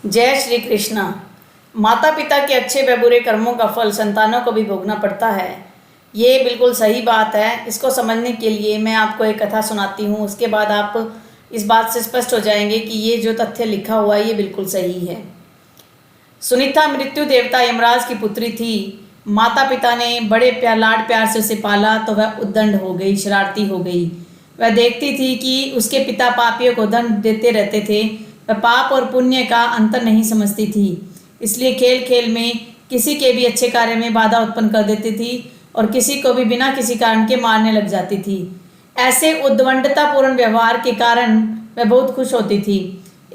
जय श्री कृष्ण। माता पिता के अच्छे व बुरे कर्मों का फल संतानों को भी भोगना पड़ता है। ये बिल्कुल सही बात है। इसको समझने के लिए मैं आपको एक कथा सुनाती हूँ। उसके बाद आप इस बात से स्पष्ट हो जाएंगे कि ये जो तथ्य लिखा हुआ है ये बिल्कुल सही है। सुनीता मृत्यु देवता यमराज की पुत्री थी। माता पिता ने बड़े लाड प्यार से उसे पाला तो वह उद्दंड हो गई, शरारती हो गई। वह देखती थी कि उसके पिता पापियों को दंड देते रहते थे। वह पाप और पुण्य का अंतर नहीं समझती थी, इसलिए खेल खेल में किसी के भी अच्छे कार्य में बाधा उत्पन्न कर देती थी और किसी को भी बिना किसी कारण के मारने लग जाती थी। ऐसे उद्दंडतापूर्ण व्यवहार के कारण वह बहुत खुश होती थी।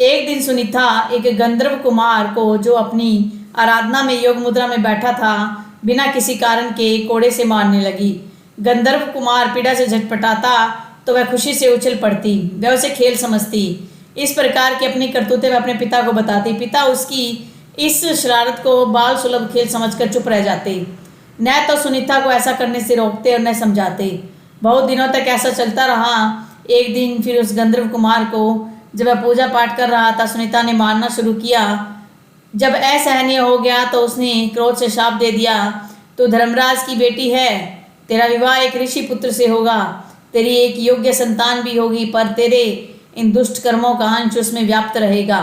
एक दिन सुनीता एक गंधर्व कुमार को, जो अपनी आराधना में योग मुद्रा में बैठा था, बिना किसी कारण के कोड़े से मारने लगी। गंधर्व कुमार पीड़ा से झटपटाता तो वह खुशी से उछल पड़ती। वह उसे खेल समझती। इस प्रकार की अपनी करतूतें वह अपने पिता को बताती। पिता उसकी इस शरारत को बाल सुलभ खेल समझकर चुप रह जाते। न तो सुनीता को ऐसा करने से रोकते और न समझाते। बहुत दिनों तक ऐसा चलता रहा। एक दिन फिर उस गंधर्व कुमार को, जब वह पूजा पाठ कर रहा था, सुनीता ने मारना शुरू किया। जब असहनीय हो गया तो उसने क्रोध से शाप दे दिया, तू धर्मराज की बेटी है, तेरा विवाह एक ऋषि पुत्र से होगा, तेरी एक योग्य संतान भी होगी, पर तेरे इन दुष्ट कर्मों का अंश उसमें व्याप्त रहेगा।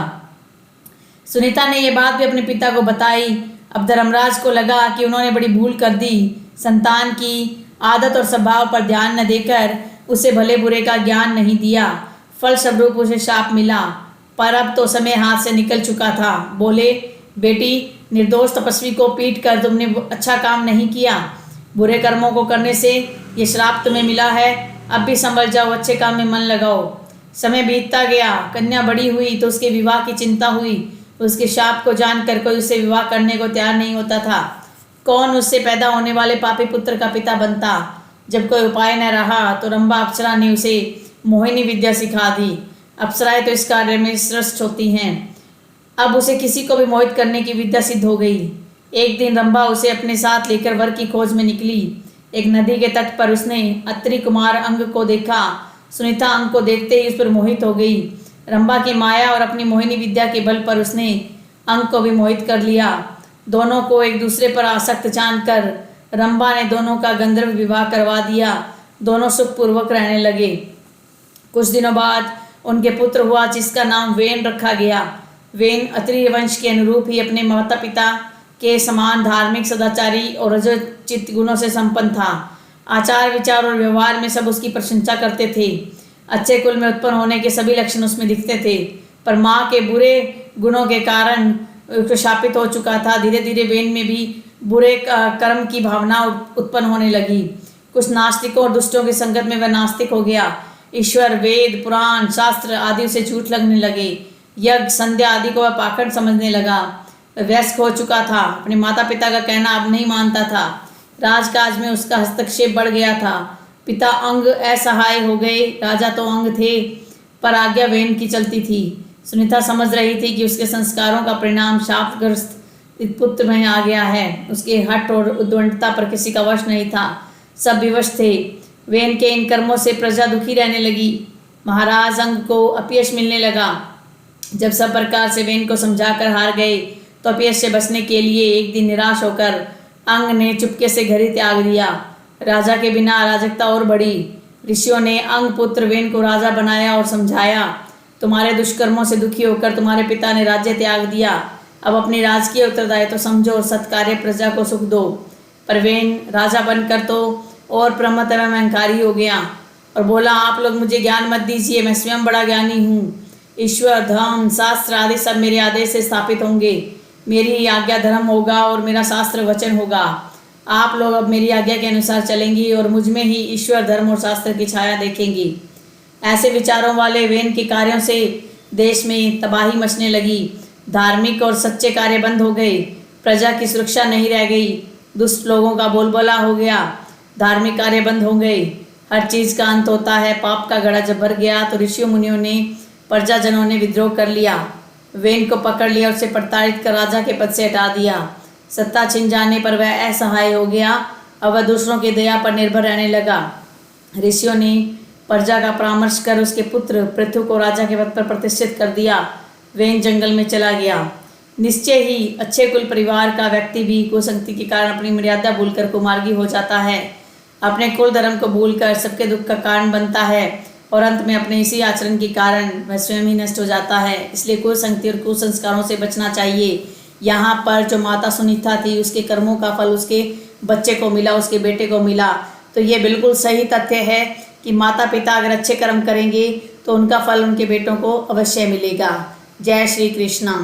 सुनीता ने यह बात भी अपने पिता को बताई। अब धर्मराज को लगा कि उन्होंने बड़ी भूल कर दी। संतान की आदत और स्वभाव पर ध्यान न देकर उसे भले बुरे का ज्ञान नहीं दिया। फलस्वरूप उसे शाप मिला। पर अब तो समय हाथ से निकल चुका था। बोले, बेटी, निर्दोष तपस्वी को पीट कर तुमने अच्छा काम नहीं किया। बुरे कर्मों को करने से ये श्राप तुम्हें मिला है। अब भी संभल जाओ, अच्छे काम में मन लगाओ। समय बीतता गया। कन्या बड़ी हुई तो उसके विवाह की चिंता हुई। उसके शाप को जानकर कोई उससे विवाह करने को तैयार नहीं होता था। कौन उससे पैदा होने वाले पापी पुत्र का पिता बनता। जब कोई उपाय न रहा तो रंभा अप्सरा ने उसे मोहिनी विद्या सिखा दी। अप्सराएं तो इस कार्य में श्रेष्ठ होती हैं। अब उसे किसी को भी मोहित करने की विद्या सिद्ध हो गई। एक दिन रंभा उसे अपने साथ लेकर वर की खोज में निकली। एक नदी के तट पर उसने अत्रि कुमार अंग को देखा। सुनीता अंग को देखते ही उस पर मोहित हो गई। रंभा की माया और अपनी मोहिनी विद्या के बल पर उसने अंग को भी मोहित कर लिया। दोनों को एक दूसरे पर आसक्त जानकर रंभा ने दोनों का गंधर्व विवाह करवा दिया। दोनों सुखपूर्वक रहने लगे। कुछ दिनों बाद उनके पुत्र हुआ, जिसका नाम वेन रखा गया। वेन अत्रि वंश के अनुरूप ही अपने माता पिता के समान धार्मिक, सदाचारी और रजोचित गुणों से संपन्न था। आचार विचार और व्यवहार में सब उसकी प्रशंसा करते थे। अच्छे कुल में उत्पन्न होने के सभी लक्षण उसमें दिखते थे। पर माँ के बुरे गुणों के कारण उसको शापित हो चुका था। धीरे धीरे वेन में भी बुरे कर्म की भावना उत्पन्न होने लगी। कुछ नास्तिकों और दुष्टों की संगत में वह नास्तिक हो गया। ईश्वर, वेद, पुराण, शास्त्र आदि उसे झूठ लगने लगे। यज्ञ, संध्या आदि को वह पाखंड समझने लगा। वह वयस्क हो चुका था। अपने माता पिता का कहना अब नहीं मानता था। राजकाज में उसका हस्तक्षेप बढ़ गया था। पिता अंग असहाय हो गए। राजा तो अंग थे, पर आज्ञा वेन की चलती थी। सुनीता समझ रही थी कि उसके संस्कारों का परिणाम शापग्रस्त पुत्र में आ गया है। उसके हठ और उद्दंडता पर किसी का वश नहीं था। सब विवश थे। वेन के इन कर्मों से प्रजा दुखी रहने लगी। महाराज अंग को अपयश मिलने लगा। जब सब प्रकार से वेन को समझाकर हार गए तो अपयश से बचने के लिए एक दिन निराश होकर अंग ने चुपके से घर ही त्याग दिया। राजा के बिना अराजकता और बढ़ी। ऋषियों ने अंग पुत्र वेन को राजा बनाया और समझाया, तुम्हारे दुष्कर्मों से दुखी होकर तुम्हारे पिता ने राज्य त्याग दिया। अब अपनी राजकीय उत्तरदायित्व समझो और सत्कार्य प्रजा को सुख दो। पर वेन राजा बनकर तो और प्रमत्त एवं अहंकारी हो गया और बोला, आप लोग मुझे ज्ञान मत दीजिए, मैं स्वयं बड़ा ज्ञानी हूँ। ईश्वर, धर्म, शास्त्र आदि सब मेरे आदेश से स्थापित होंगे। मेरी ही आज्ञा धर्म होगा और मेरा शास्त्र वचन होगा। आप लोग अब मेरी आज्ञा के अनुसार चलेंगी और मुझ में ही ईश्वर, धर्म और शास्त्र की छाया देखेंगी। ऐसे विचारों वाले वेन के कार्यों से देश में तबाही मचने लगी। धार्मिक और सच्चे कार्य बंद हो गए। प्रजा की सुरक्षा नहीं रह गई। दुष्ट लोगों का बोलबाला हो गया। धार्मिक कार्य बंद हो गए। हर चीज़ का अंत होता है। पाप का घड़ा जब भर गया तो ऋषियों मुनियों ने, प्रजाजनों ने विद्रोह कर लिया। वेन को पकड़ लिया और उसे प्रताड़ित कर राजा के पद से हटा दिया। सत्ता छिन जाने पर वह असहाय हो गया। अब वह दूसरों की दया पर निर्भर रहने लगा। ऋषियों ने प्रजा का परामर्श कर उसके पुत्र पृथु को राजा के पद पर प्रतिष्ठित कर दिया। वन जंगल में चला गया। निश्चय ही अच्छे कुल परिवार का व्यक्ति भी गोसंगति के कारण अपनी मर्यादा भूलकर कुमार्गी हो जाता है, अपने कुल धर्म को भूलकर सबके दुख का कारण बनता है और अंत में अपने इसी आचरण के कारण वह स्वयं ही नष्ट हो जाता है। इसलिए कुसंगति और कुसंस्कारों से बचना चाहिए। यहाँ पर जो माता सुनीता थी, उसके कर्मों का फल उसके बच्चे को मिला, उसके बेटे को मिला। तो ये बिल्कुल सही तथ्य है कि माता पिता अगर अच्छे कर्म करेंगे तो उनका फल उनके बेटों को अवश्य मिलेगा। जय श्री कृष्णा।